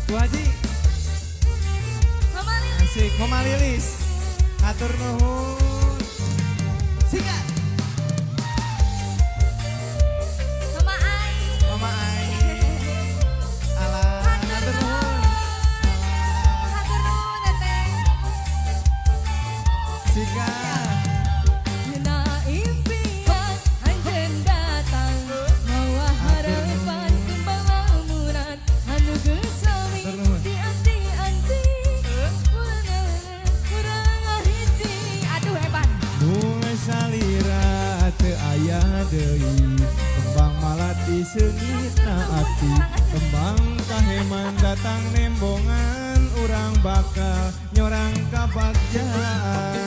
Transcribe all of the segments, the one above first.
Bu Haji. Mama Lilis. Asik, Mama Lilis. Atur nuhun. Sikat. Mama Ai. Mama Ai. Alah, atur nuhun. Hatur nuhun Teteh. Sikat. Dina impian anjeun datang mawa harapan kembang lamunan anu geus sami dianti-anti urang hiji. Aduh hebat. Bunga salira teu aya deui, kembang malati seungitna ati, kembang kaheman datang nembongan, urang bakal nyorang ka bagjaan.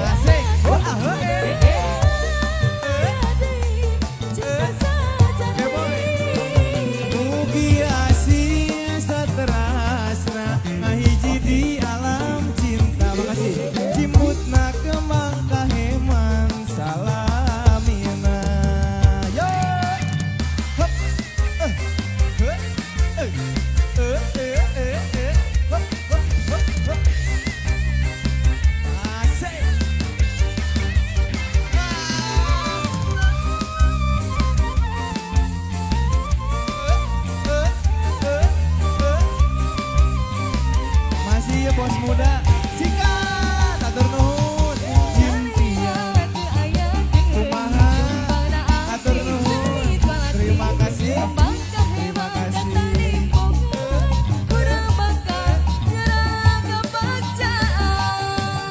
Asik. Wah, mugi asih saterasna ngahiji di alam cinta. Makasih. Cimutna kembang kaheman salamina. Yo. Hop. Hop. Hop, hop, hop, hop. Asik. Masih ya bos muda. Sikat, atur nuhun. Impian, kumaha, atur nuhun. Terima kasih. Terima kasih.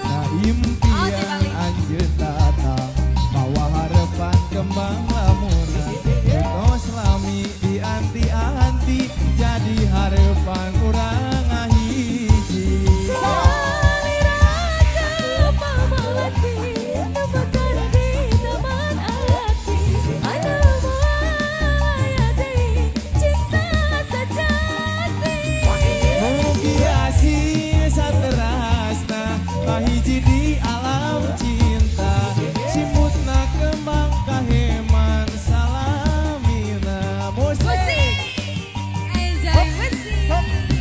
Nah, impian anjeun datang mawa harapan kembang lamunan, tos lami dianti-anti jadi harapan urang ngahiji. Mugi asih saterasna kahiji di alam cinta, simutna kembang kaheman salamina. Musik.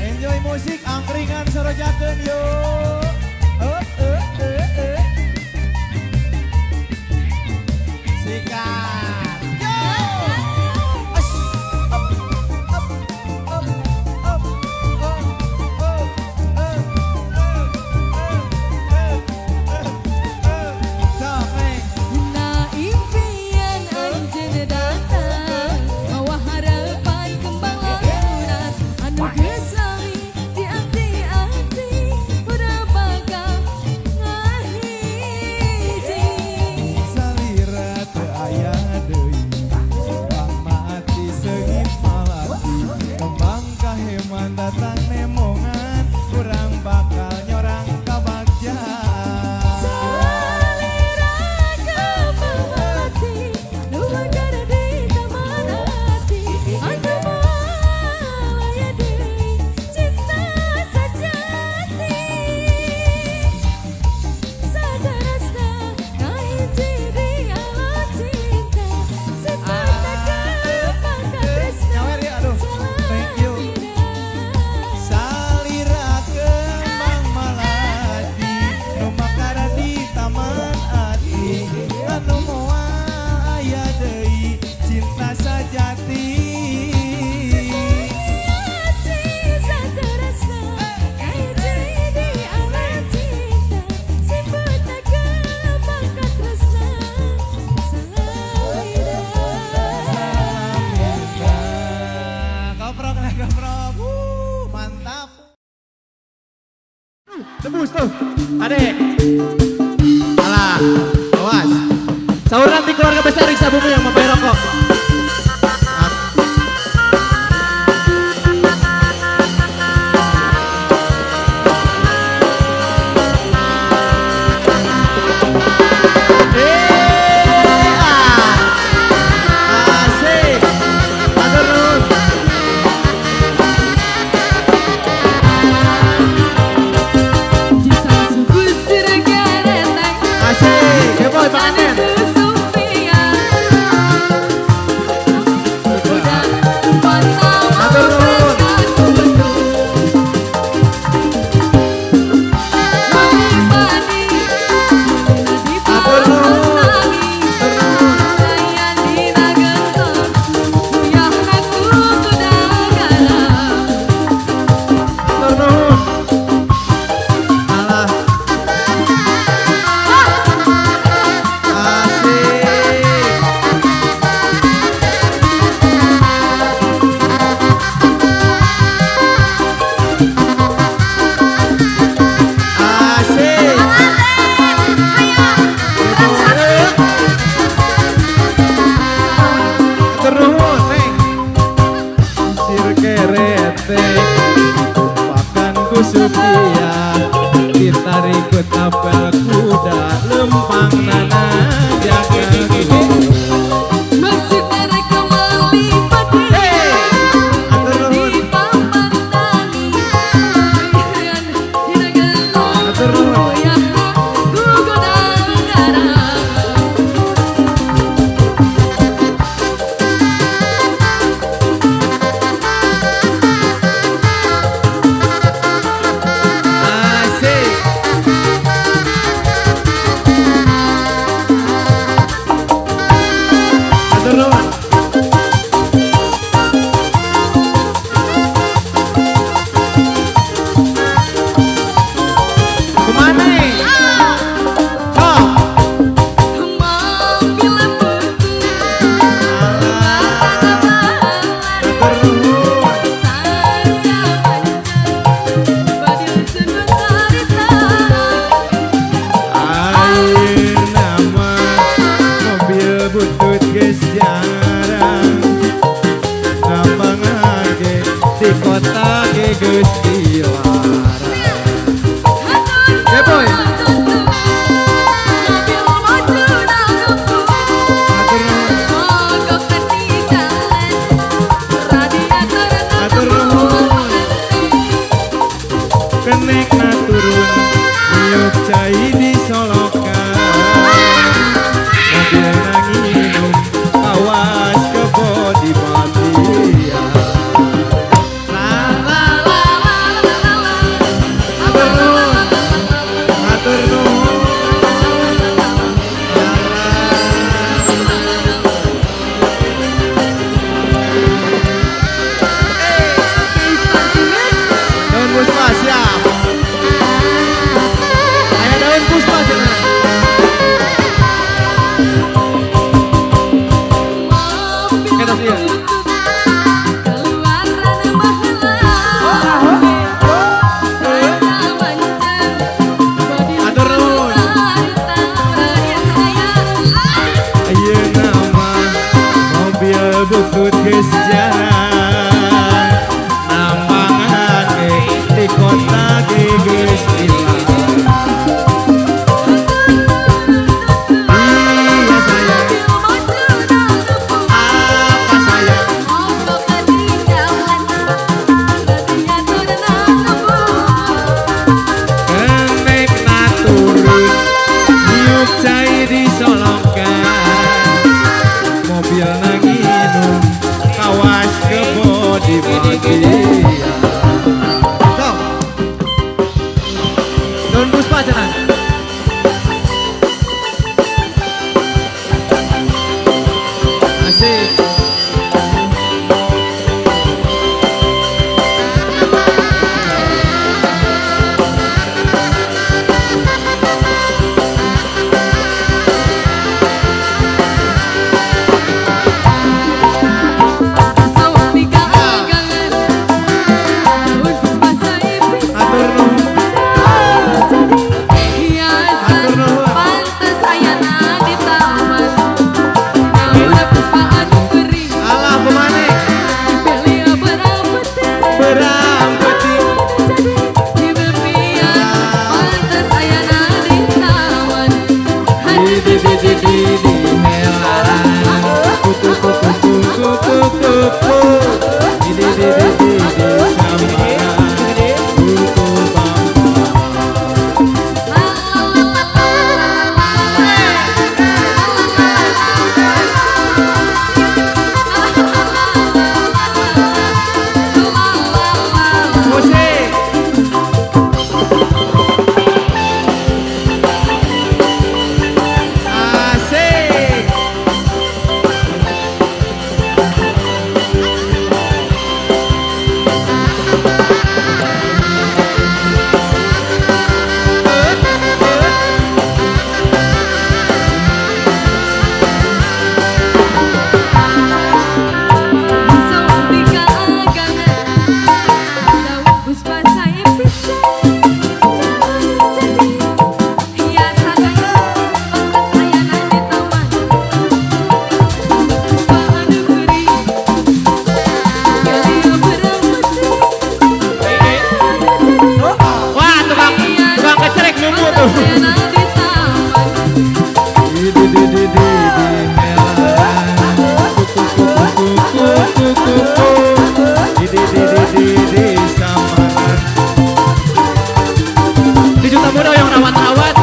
Enjoy musik angkringan sorojakeun yuk. Sikat. Yo. As. Up, up, up, up, Sok, Neng. Dina impian anjeun datang mawa harapan kembang lamunan anu geus sami dianti-anti urang bakal ngahiji. Salira teu aya deui, kembang mati seungit malati, kembang kaheman datang nemongan, urang bakal nyorang ka bagjaan. Salira kembang melati nu bakal di taman hati, anu malaya deui cinta sajati. Saterasna kahiji di alam cinta, sipatna kembang katresna Nyawer ya, aduh. Thank you. Salira kembang malati, nu makara di taman ati, anu moal aya deui cinta sajati. Saterasna kahiji di alam cinta, sipatna kembang katresna salamina. Koprok lah koprok. Mantap. Tebus tuh. Adek. Alah, awas. Sahur nanti keluarga besar Riksa Bumi yang membayar rokok. Asik. Atur nuhun. Jisa suku sirgereteng Asik. Boy panen. anu supian Gusti Laras. Ya boy. Atur nuhun. Kenek naturun nyuk cai disolokan. Mobil nanginum awas kebo di Matian. Atur nuhun. Daun Puspa siap. Ayo Daun Puspa cenah. Kita siap. Atur nuhun. Ayeuna nama mobil butut geus jalan. Nambangan di kota ge geus ilang. Iya sayang, apa sayang? Kenek naturun nyuk cai disolokan. Mobil nanginum kawas kebo di Matian. Sok. Daun Puspa cenah. Asik. Atur nuhun. Atur nuhun. Alah pemane berampeti. Di melan. Kuku kuku kuku kuku kuku. Di sambaran. Kuku bangka. Musik. Asik. Wah, tukang kecerek nunggu tuh. Di melan. Kuku kuku kuku kuku. Di sambaran. Di juta muda yang rawat-rawat.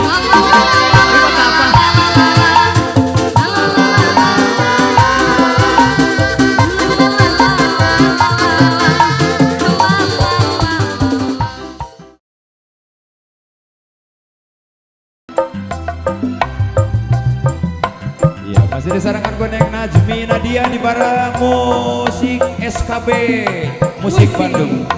Ini kota apa? Iya, masih disarankan Goneng Najmi Nadia di bareng musik SKB Musik Bandung.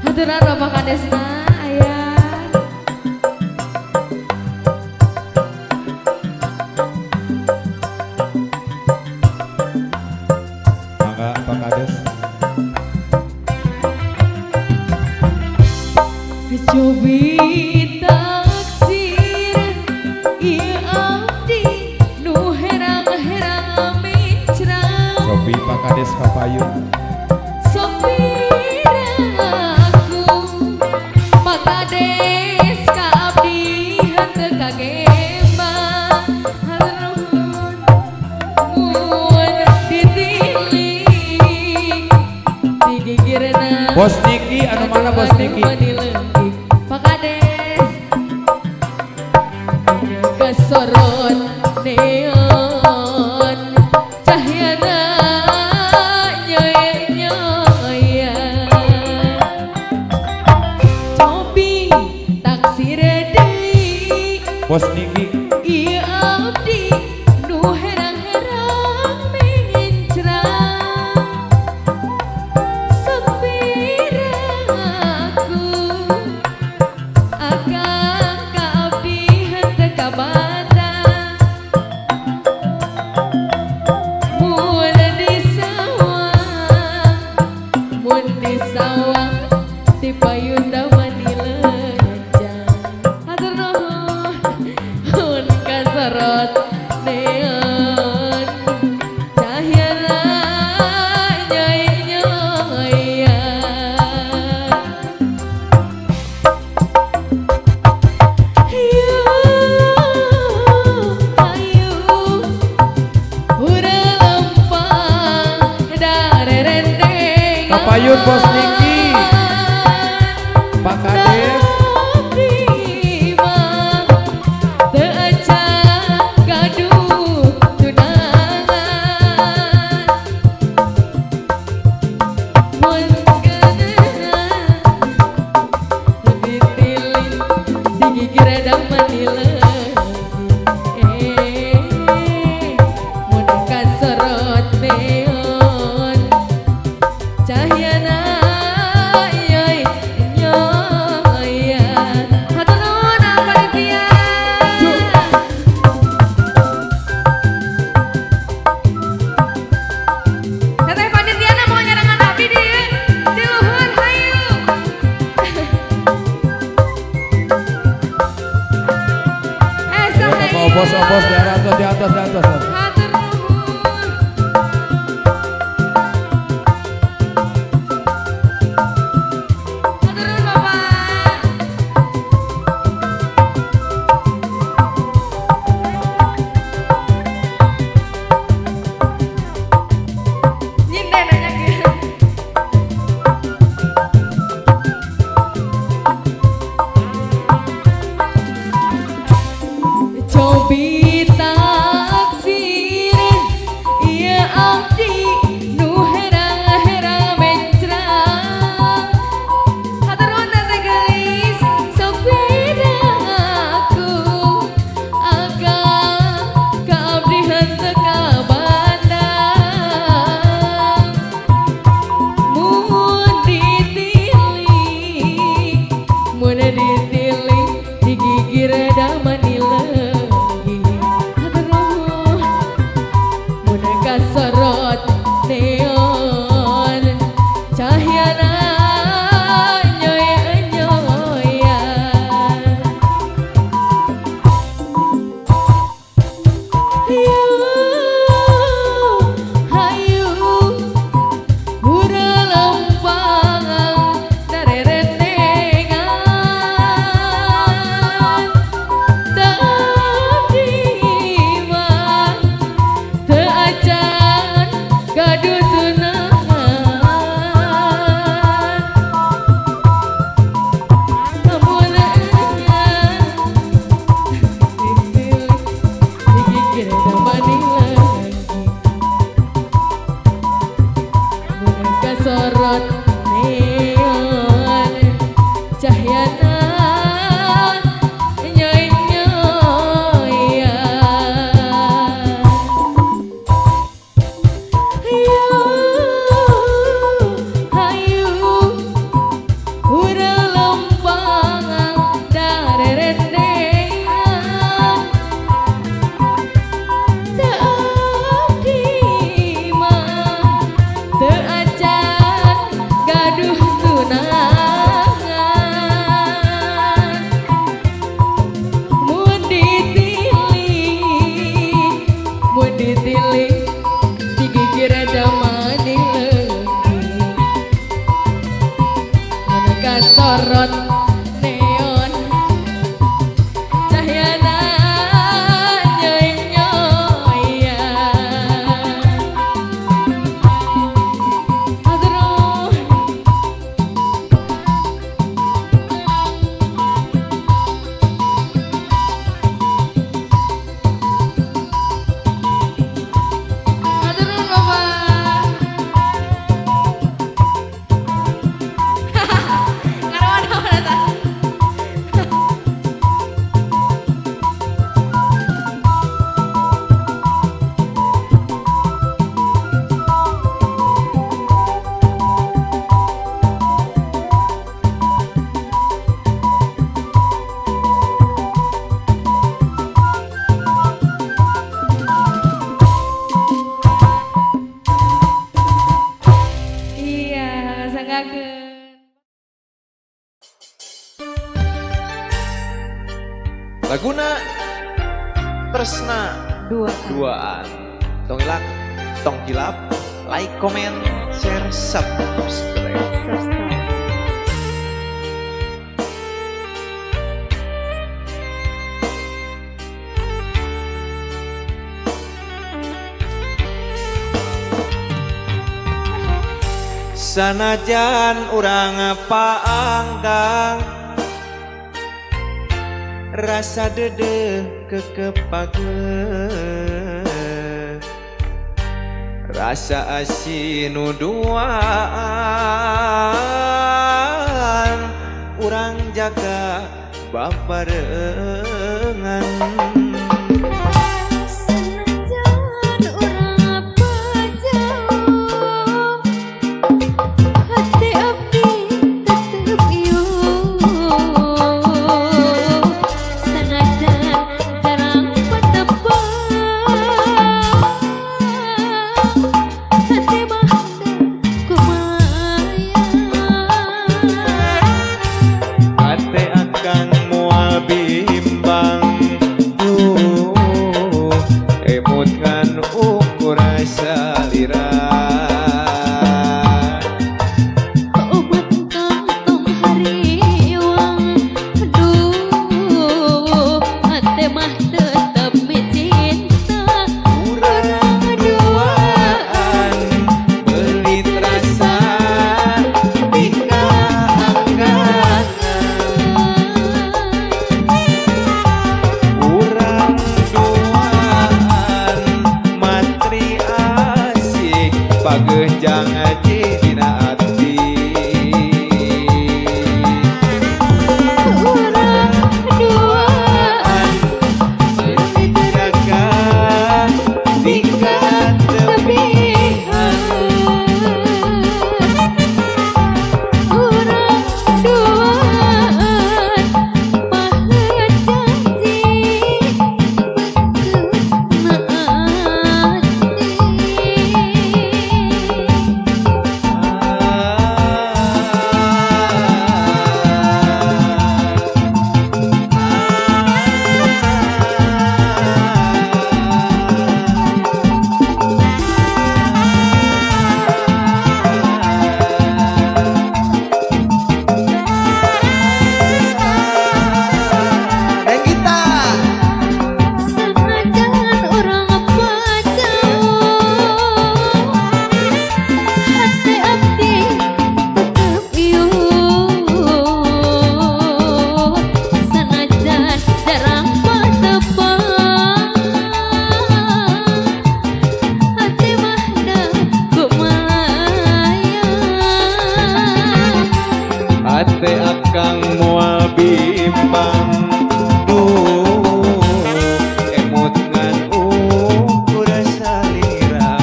Haturan Rama Kadesna aya. Mangga Pak Kades. Cubita Cobi Pak Kades Kapayun. Sopiraku Pakades ka abdi henteu kagemba haluhun mun ditilik digigirna Bos Niki, anu mana Bos Niki? Pakades kesorot neon cahyana nyoy-nyoy cobi taksir deui Bos Niki. ieu abdi nu herang-herang mengincrang sepiraku akang ka abdi henteu kabanda mun di sawah di payunda manileunjang hatur nuhun mun kasorot neon cahyana Kapayun Bos Niki. Pak Kades. Cahyana yoy nyoy hatur nuhun panitia. Teteh panitiana mau nyarangan abdi di luhur hayu. Ya, Bos di atas, di atas, di atas. Hatur nuhun. Hatur nuhun Bapak. Nyinden nanyakeun. Cobi taksir ieu abdi nu herang-herang mencrang hatur nuhun teteh geus sopiraku akang ka abdi henteu kabandang mun ditilik digigir da manileungi hatur nuhun mun kasorot neon cahyana nyoy-nyoyan hayu hura lempangan darerendengan tapi mah teu acan gaduh tunangan amunanya digigir da manileungi mun kasorot neon cahyana hayu hura lempangan darerendengan teu abdi mah teu acan gaduh tunangan mun ditilik digigir da sorot neon cahyana nyoy-nyoyan. Aduh. Aduh, Bapak. Ngarawan eta. Iya, sanggakeun. Laguna Tresna duaan tong ilak tong hilap like comment share subscribe. Sanajan urang paanggang rasa dedeh kekepageun rasa asin nu duaan urang jaga babarengan. Senajan urang pajauh, hati abdi tetep ieuh. Senajan jarang patebang, hati mah kumayan. Ate akan moal bimbang emut ngan ukur salira Obat kantong hariwang, aduh, hati mah tetep cinta urang duaan. belit rasa tika anggangan urang duaan matri asik pagejang aji dina ati Urang duaan jaga tika tepihan urang duaan paheut janji Senajan urang pajauh, hati abdi tetep ieuh. Senajan jarang patebang, hati mah da kumayan. ate akang moal bimbang emut ngan ukur salira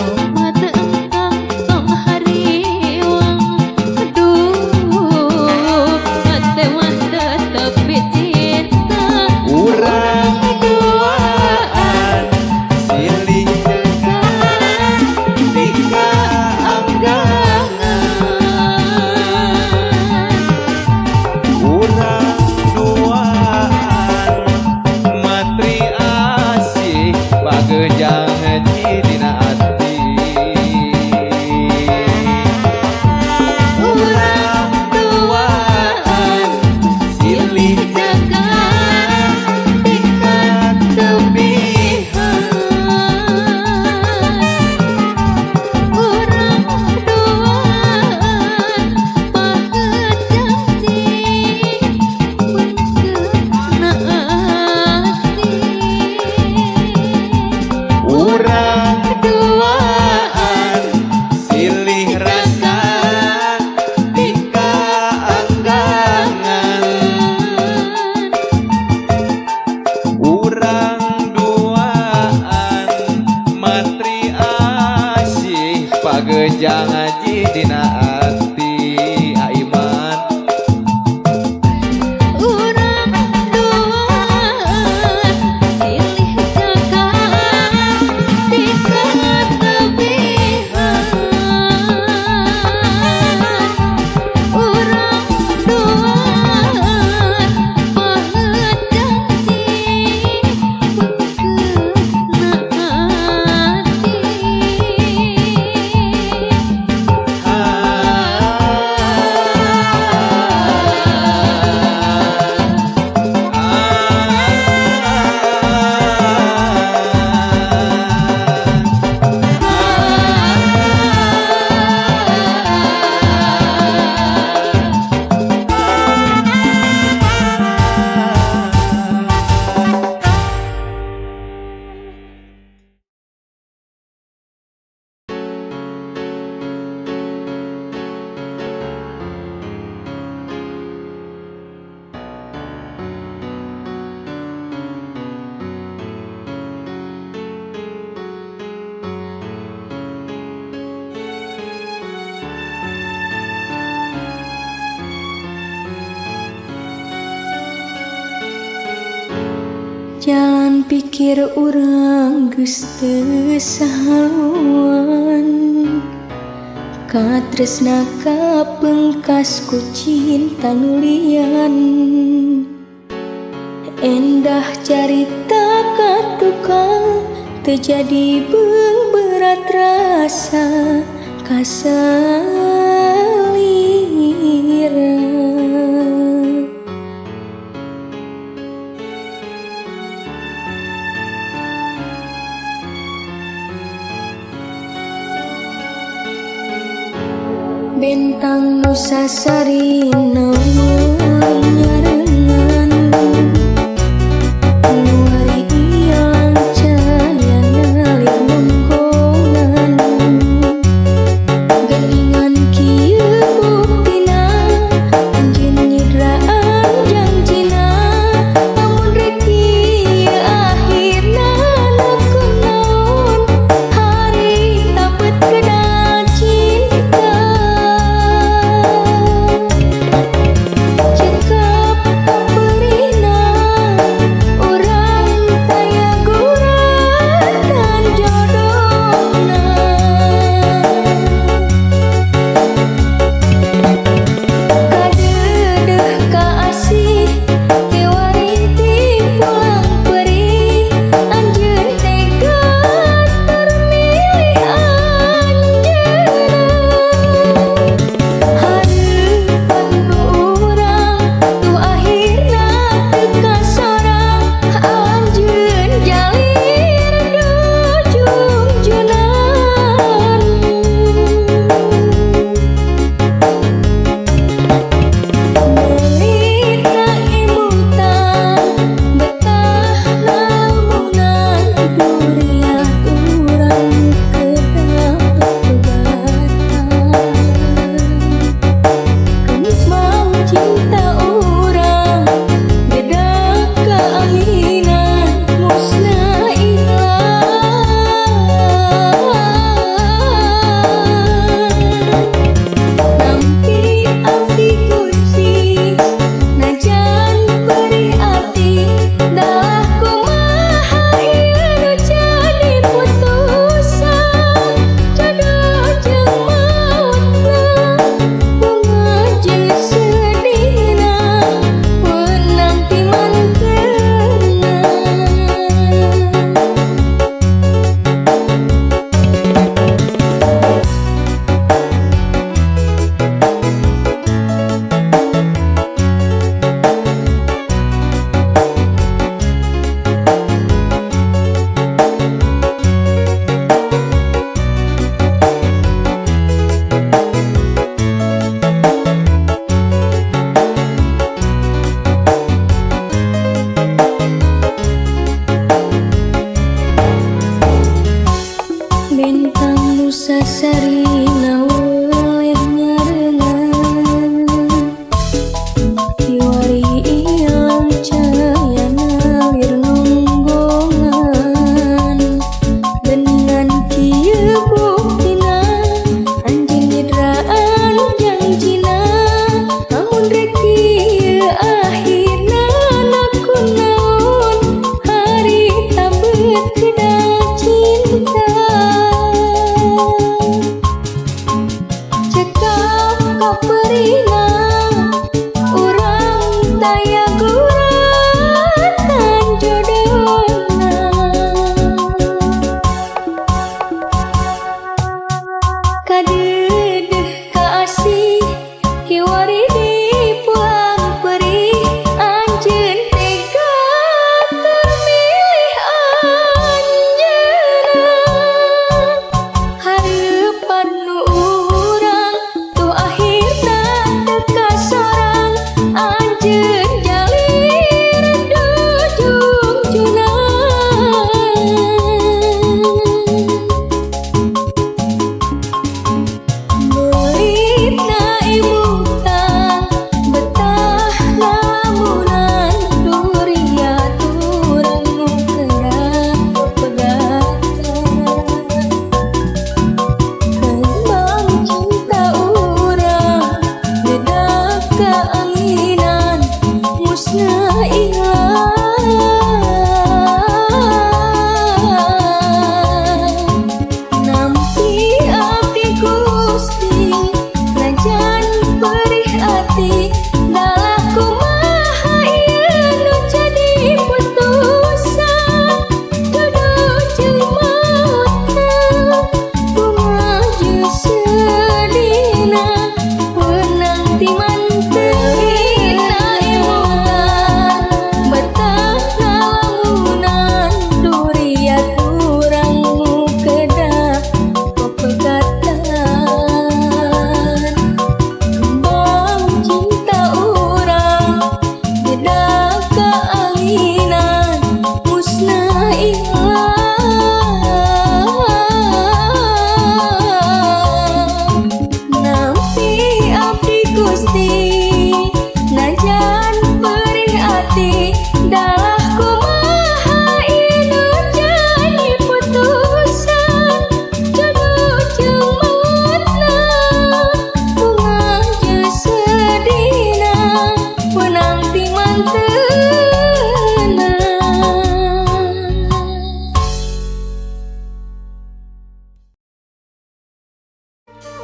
Obat engkang tong hariwang, aduh, hati mah tetep cinta urang duaan silih jaga tika anggangan urang duaan matri asih pagejang haji dina ati bagejang aji dina ati aiman Urang duaan silih jaga tingkat lebihan Urang duaan banget janji Jalan pikir urang geus teu sahaluan Katresna kapengkas ku cinta nulian Endah carita katukang terjadi beung berat rasa kasalira Bentang nu sasarina nyarengan Nuari ilang cahaya ngalir mengkongan Geningan kieu buktina anjeun nyidraan janjina Lamun rek ieu akhirna nakunaon hari tapet kenal cinta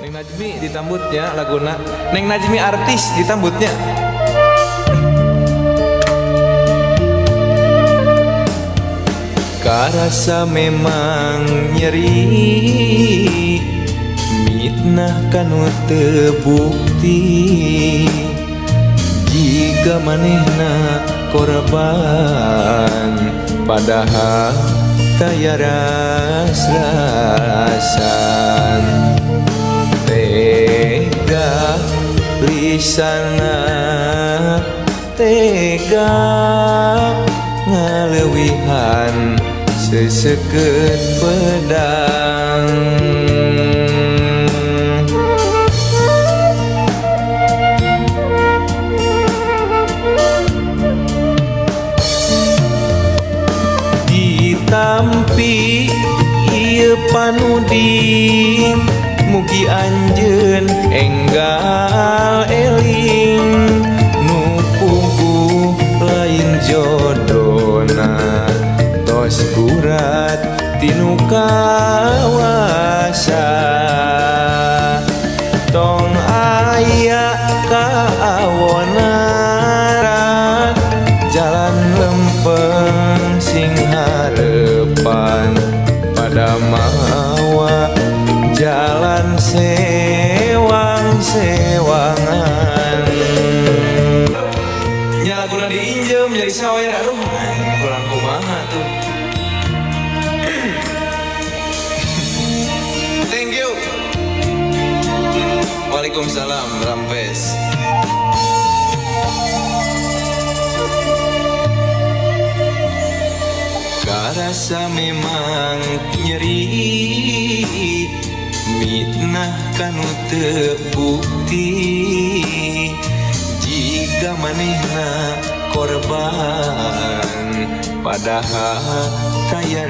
Neng Najmi ditambutnya laguna. Neng Najmi artis ditambutnya. Karasa memang nyeri, mitnah kanu tebukti, jika manehna korban, padahal taya ras-rasan. Tega lisana, tega ngalewihan seseket pedang. Ditampi ieu panuding, mugi anjeun enggal eling, nu puguh lain jodona, tos gurat tinu kawasa. Tong aya kaawonan, jalan lempeng sing harepan, pada mawa jalan sewang-sewangan. Nya laguna diinjem jadi sawer, aduh kurang kumaha tuh. Thank you. Waalaikumsalam, Rampes. Karasa memang nyeri, mitnah kanu tebukti, jika manehna korban, padahal taya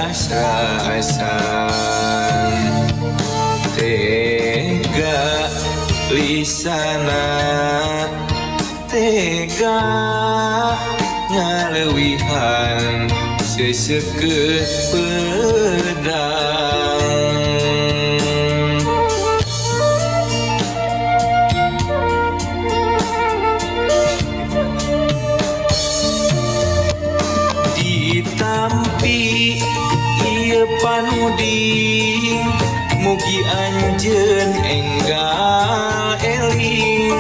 ras-rasan. Tega lisana, tega ngalewihan seseket pedang. Ditampi ieu panuding, mugi anjeun enggal eling,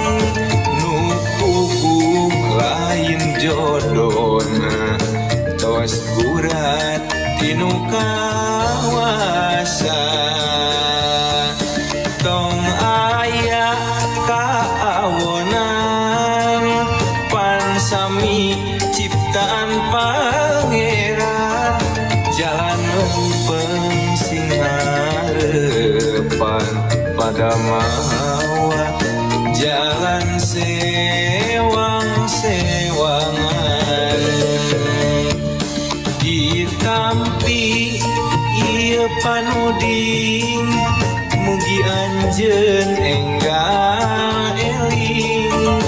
nu puguh lain jodona, tos gurat tinu kawasa. Tong aya kaawonan, pan sami ciptaan Pangeran, jalan lempeng sing harepan, pada mawa jalan sewang-sewangan. Ditampi ieu panuding, mugi anjeun enggal eling,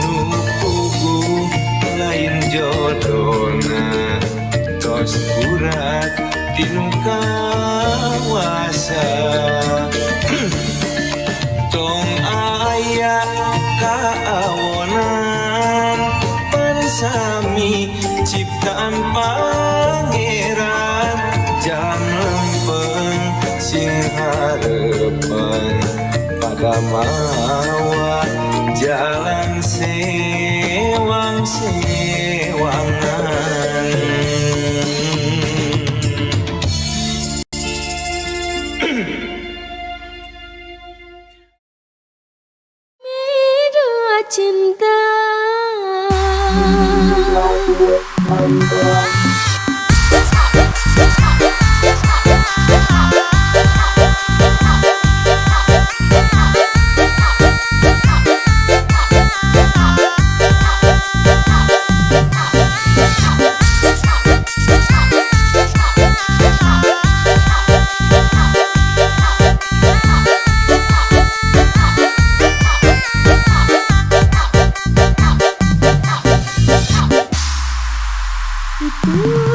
nu puguh lain jodona, tos gurat tinu kawasa. Tong aya kaawonan, pan sami ciptaan Pangeran, jalan lempeng sing harepan, pada mawa jalan sewang-sewangan. Mira cinta. Itu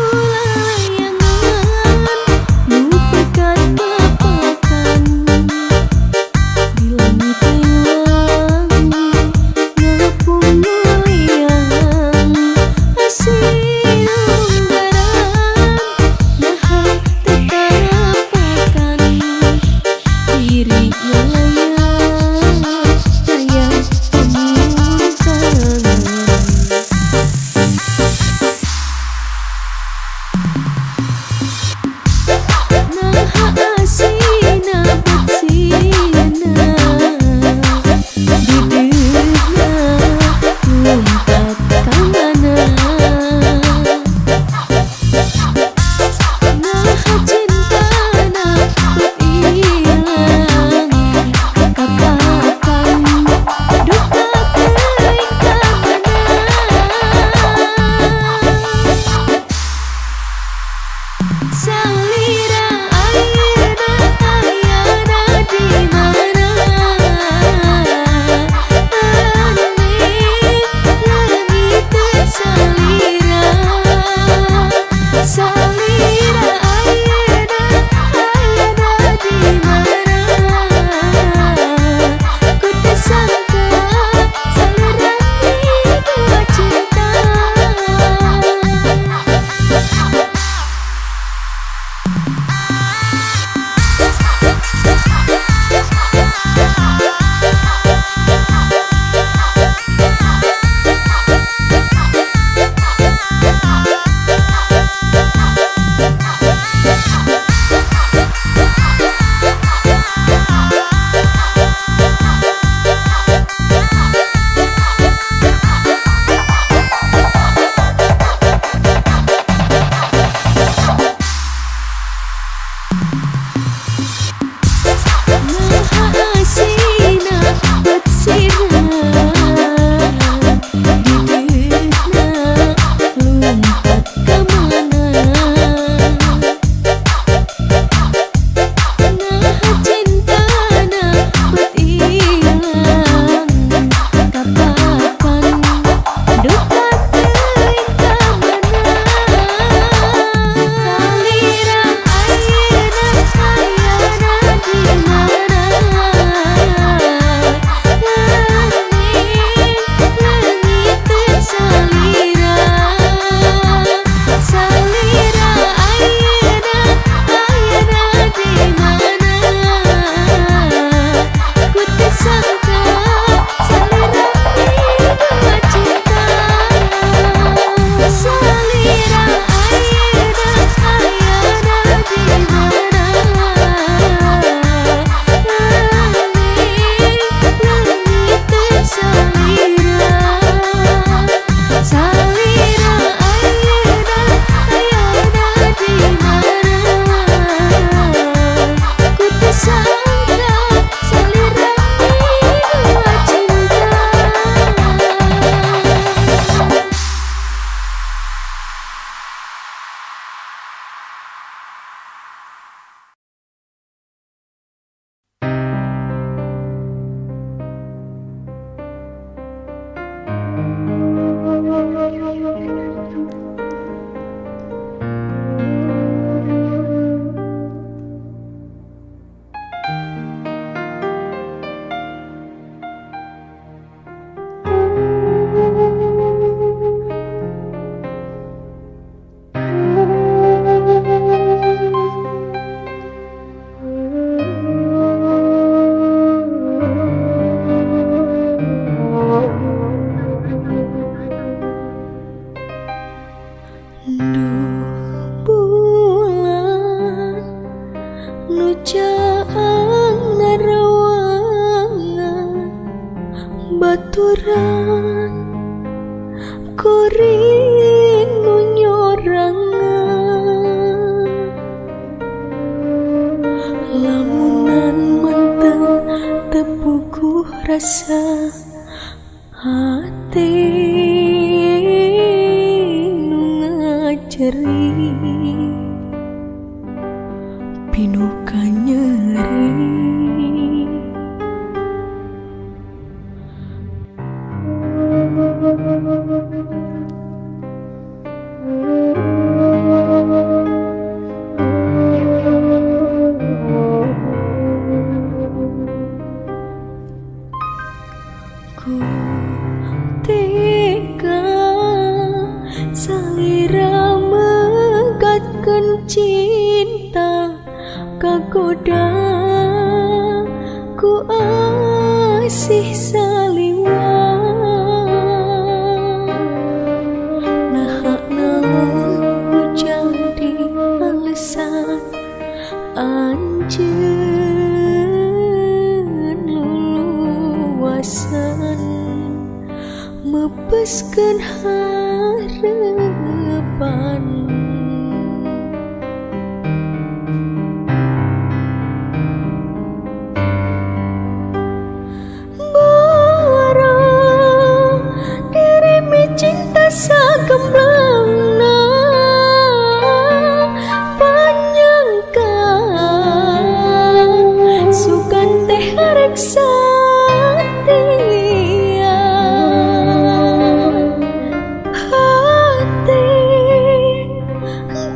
baturan kuring nu nyorangan lamunan menteng tepuku rasa hati nu ngajari pinuka nyeri ku tega salira megatkeun cinta kagoda ku asih saliwat nah naon jadi alasan anjeun luluasan mepeskeun harapan cinta sagemblengna panyangka sugan teh reksa setia hati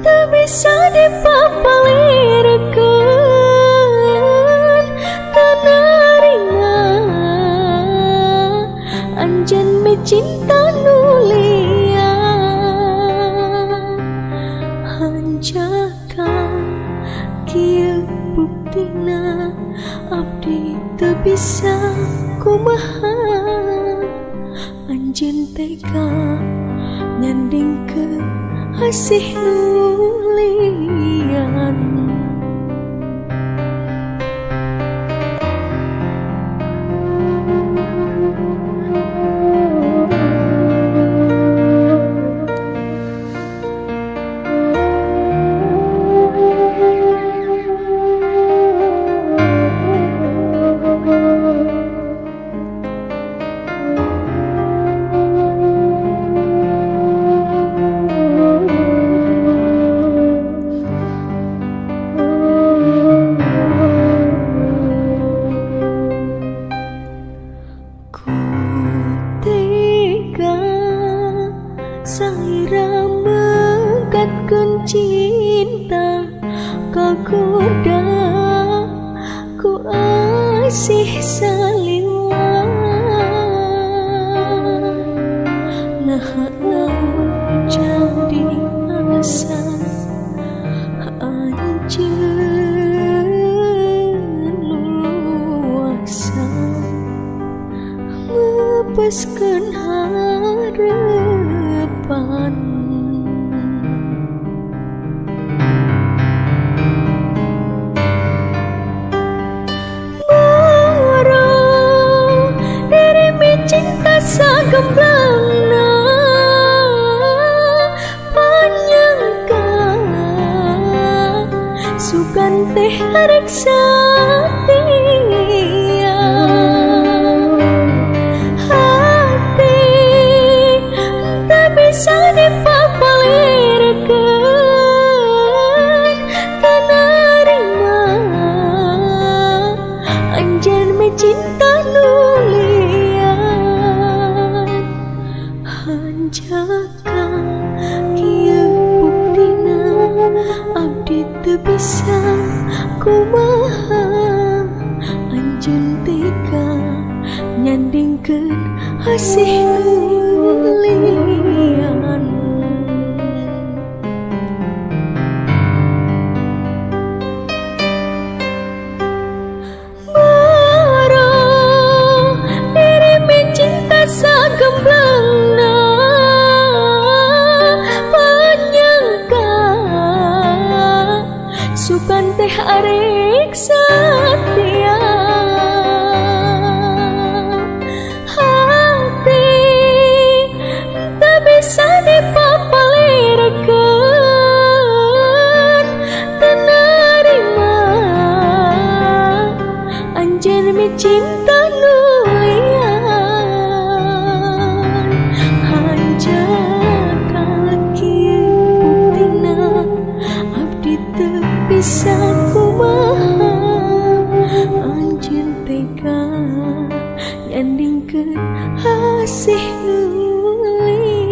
teu bisa dipapalirkeun kanaringa anjeun mi cinta nulia hanjakan kieu buktina abdi teu bisa kumaha anjeun tega nyandingkeun asih nulian ada ku asih saliwan nah namun jadi alasan anjeun luasa lepaskan harapan cinta sagembangna panyangka sukan teh reksa setia hati tak bisa dipapalirkan tak narima anjan mencinta nulis jaka kieu buktina abdi teu bisa kumaha anjeun tega nyandingkeun hasih nulian maro diri mencinta sagembangna sukan teh arek setia hati tak bisa dipapalirkan tak narima anjeun mencinta nulian hanjakal kieu buktina abdi teu bisa kumaha anjeun tega nyandingkeun hasih nulian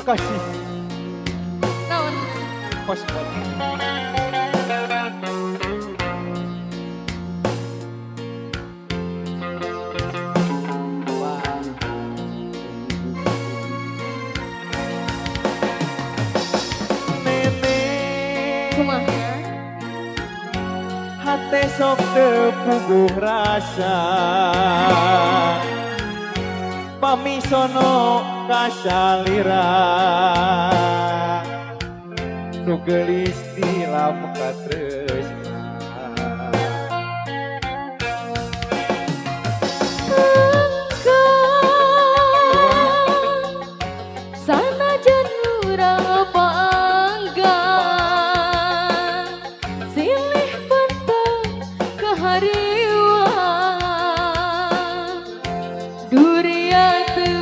kasih Naon? paspor Kumaha? hate sok teu puguh rasa pamisono kasalira nu geulis di lamuka tresna Sanajan urang bangga silih benteng kahariwang duria teu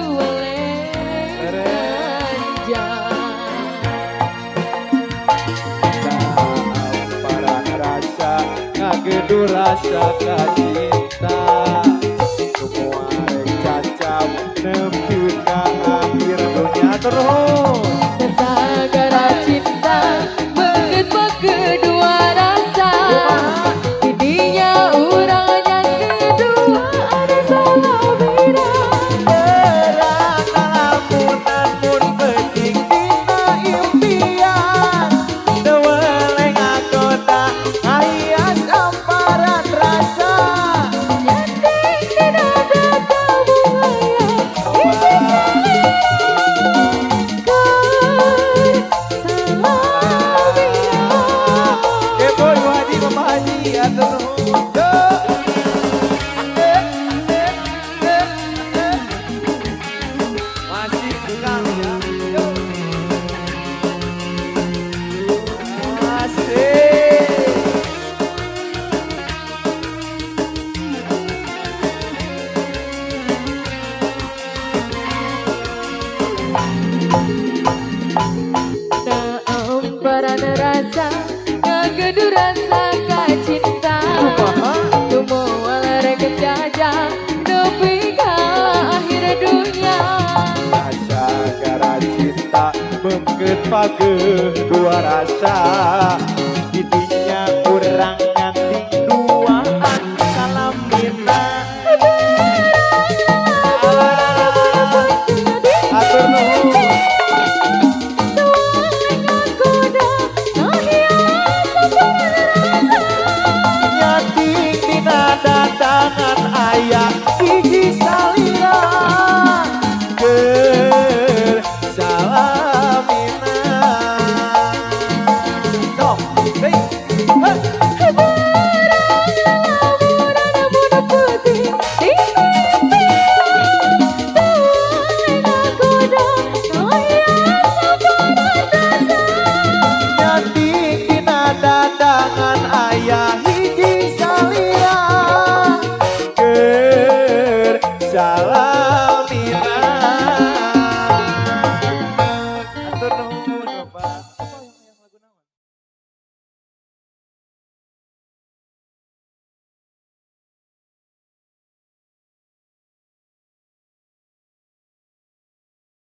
ngagedu rasa kacinta semua rek cacap nepi ka akhir dunia terus Sagara cinta beget-beget dua rasa didinya urang yang kedua ada salah beda terang lamunan mun penting dina impian teu weleng agoda hias amparan rasa bengket page dua rasa didinya kurang